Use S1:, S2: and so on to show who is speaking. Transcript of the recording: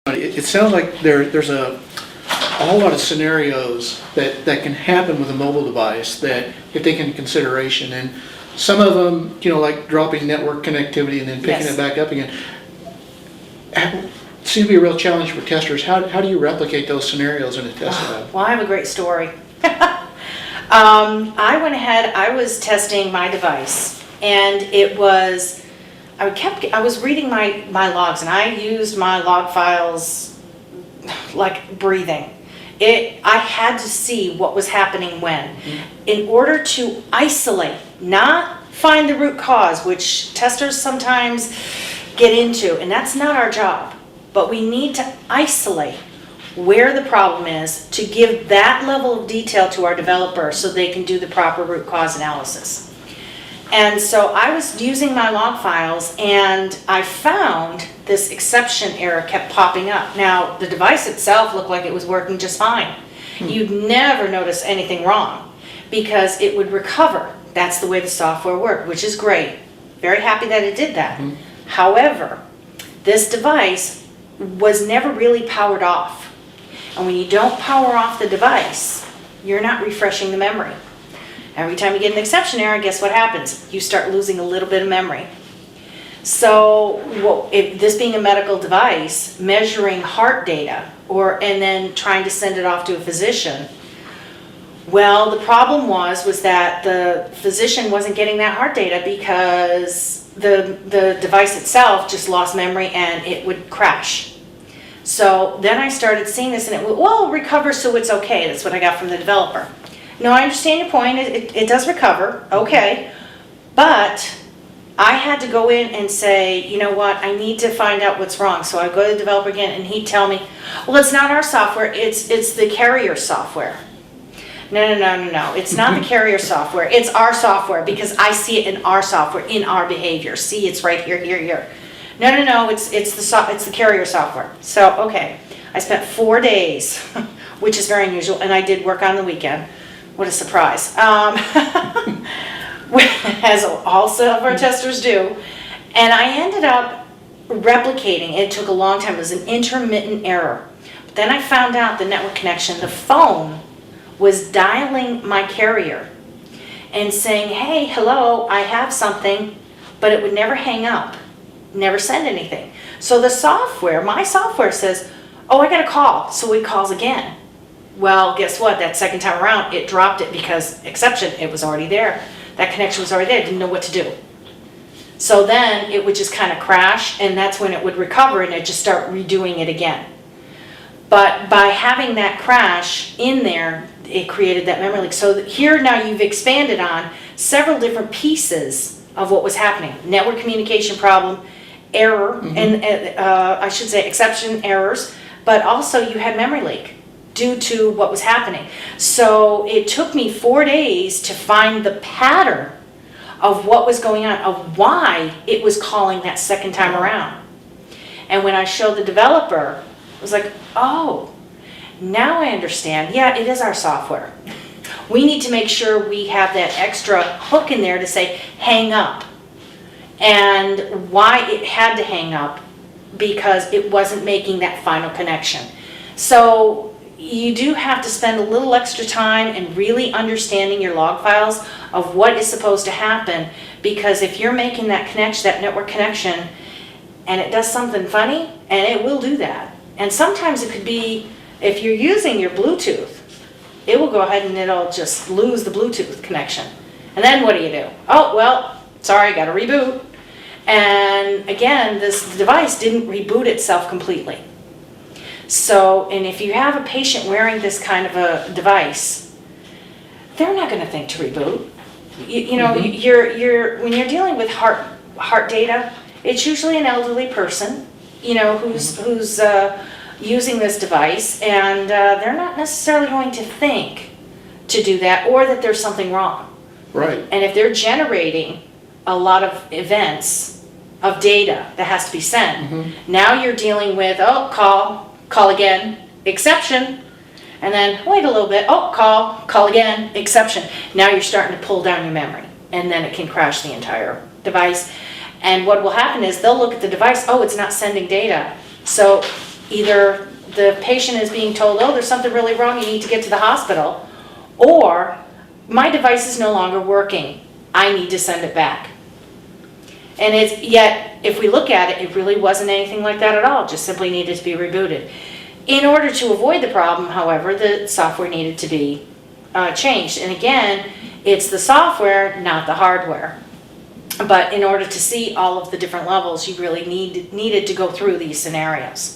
S1: It sounds like there's a whole lot of scenarios that can happen with a mobile device that if taken into consideration, and some of them, like dropping network connectivity and then picking it back up again, seem to be a real challenge for testers. How do you replicate those scenarios in a test lab?
S2: Well, I have a great story. I went ahead, I was testing my device, and it was, I was reading my logs, and I used my log files like breathing. I had to see what was happening when. In order to isolate, not find the root cause, which testers sometimes get into, and that's not our job, but we need to isolate where the problem is to give that level of detail to our developer so they can do the proper root cause analysis. And so I was using my log files, and I found this exception error kept popping up. Now, the device itself looked like it was working just fine. You'd never notice anything wrong because it would recover. That's the way the software worked, which is great. Very happy that it did that. However, this device was never really powered off. And when you don't power off the device, you're not refreshing the memory. Every time you get an exception error, guess what happens? You start losing a little bit of memory. So this being a medical device, measuring heart data and then trying to send it off to a physician, well, the problem was that the physician wasn't getting that heart data because the device itself just lost memory and it would crash. So then I started seeing this, and it will recover, so it's okay. That's what I got from the developer. No, I understand your point. It does recover, okay. But I had to go in and say, you know what, I need to find out what's wrong. So I go to the developer again, and he'd tell me, well, it's not our software, it's the carrier software. No, it's not the carrier software, it's our software, because I see it in our software, in our behavior. See, it's right here, here. No, it's the carrier software. So, okay, I spent 4 days, which is very unusual, and I did work on the weekend. What a surprise. As all software testers do. And I ended up replicating. It took a long time. It was an intermittent error. But then I found out the network connection, the phone was dialing my carrier and saying, hey, hello, I have something, but it would never hang up, never send anything. So the software, my software says, oh, I got a call. So it calls again. Well, guess what? That second time around, it dropped it because exception, it was already there. That connection was already there. It didn't know what to do. So then it would just kind of crash, and that's when it would recover, and it'd just start redoing it again. But by having that crash in there, it created that memory leak. So here now you've expanded on several different pieces of what was happening. Network communication problem, error, and I should say exception errors, but also you had memory leak due to what was happening. So it took me 4 days to find the pattern of what was going on, of why it was calling that second time around. And when I showed the developer, it was like, oh, now I understand. Yeah, it is our software. We need to make sure we have that extra hook in there to say, hang up. And why it had to hang up, because it wasn't making that final connection. So you do have to spend a little extra time in really understanding your log files of what is supposed to happen, because if you're making that connection, that network connection, and it does something funny, and it will do that. And sometimes it could be, if you're using your Bluetooth, it will go ahead and it'll just lose the Bluetooth connection. And then what do? Oh, well, sorry, got to reboot. And again, this device didn't reboot itself completely. So, and if you have a patient wearing this kind of a device, they're not going to think to reboot. You know, when you're dealing with heart data, it's usually an elderly person, who's using this device, and they're not necessarily going to think to do that, or that there's something wrong.
S1: Right.
S2: And if they're generating a lot of events of data that has to be sent, now you're dealing with, oh, call again, exception, and then wait a little bit, oh, call again, exception. Now you're starting to pull down your memory, and then it can crash the entire device. And what will happen is they'll look at the device, oh, it's not sending data. So either the patient is being told, oh, there's something really wrong, you need to get to the hospital, or my device is no longer working, I need to send it back. And yet, if we look at it, it really wasn't anything like that at all, just simply needed to be rebooted. In order to avoid the problem, however, the software needed to be changed. And again, it's the software, not the hardware. But in order to see all of the different levels, you really needed to go through these scenarios.